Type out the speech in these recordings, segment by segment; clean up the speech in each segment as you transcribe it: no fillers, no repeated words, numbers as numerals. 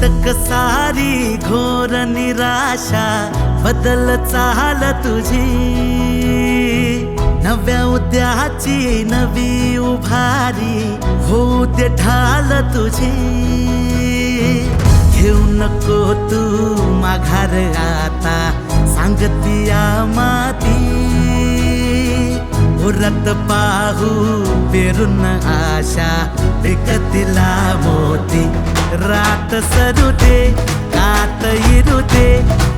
अटक सारी घोर निराशा बदल चाल तुझी, नव्या उद्याची नवी उभारी होऊ दे ढाल तुझी। घेऊ नको तू माघार आता सांगतिया माती, उरत पाहू पेरून आशा विकतिला मोती। रात सरू दे कात इरू दे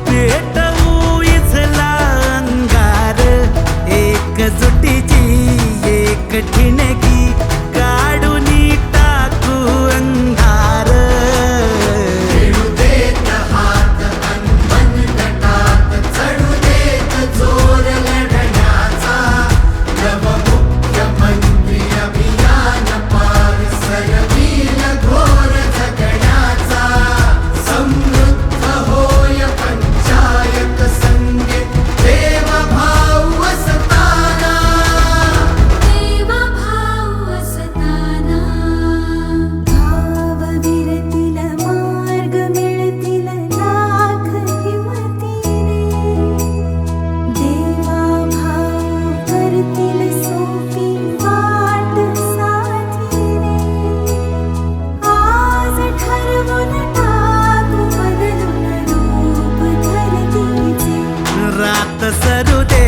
पेटवू इथला अंगार, एकजुटीची एक ठिणगी काढून टाकू अंधार। खेळू देत हात अनमन गटात, चढू देत जोर लढण्याचा। नवमुख्यमंत्री अभियान पार सरवील घोर जगण्याचा। समृद्ध होय पंचायत संगीत देवभाव असताना, देवभाव असताना। भाव विरतील मार्ग मिळतील लाख हिमतीने, देवाभाव करतील सोपी वाट साथीने। आज ठरवून टाकू बदलून रूप धरतीचे, रात सरू दे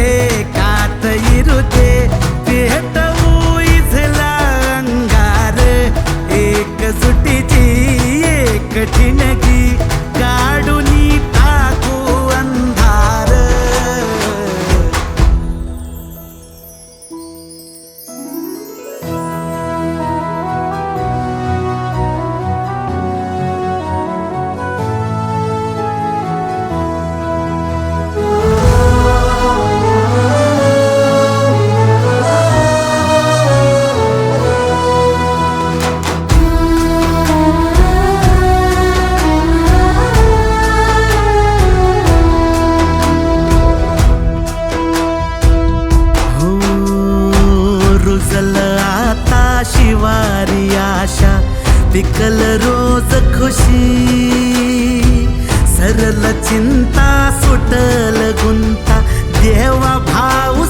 कात इरू दे पेटवू इथला अंगार, एकजुटीची एक ठिणगी काढून टाकू अंधार। रुजल आता शिवारी आशा, पिकल रोज खुशी। सरल चिंता सुटल गुंता देवा भाऊ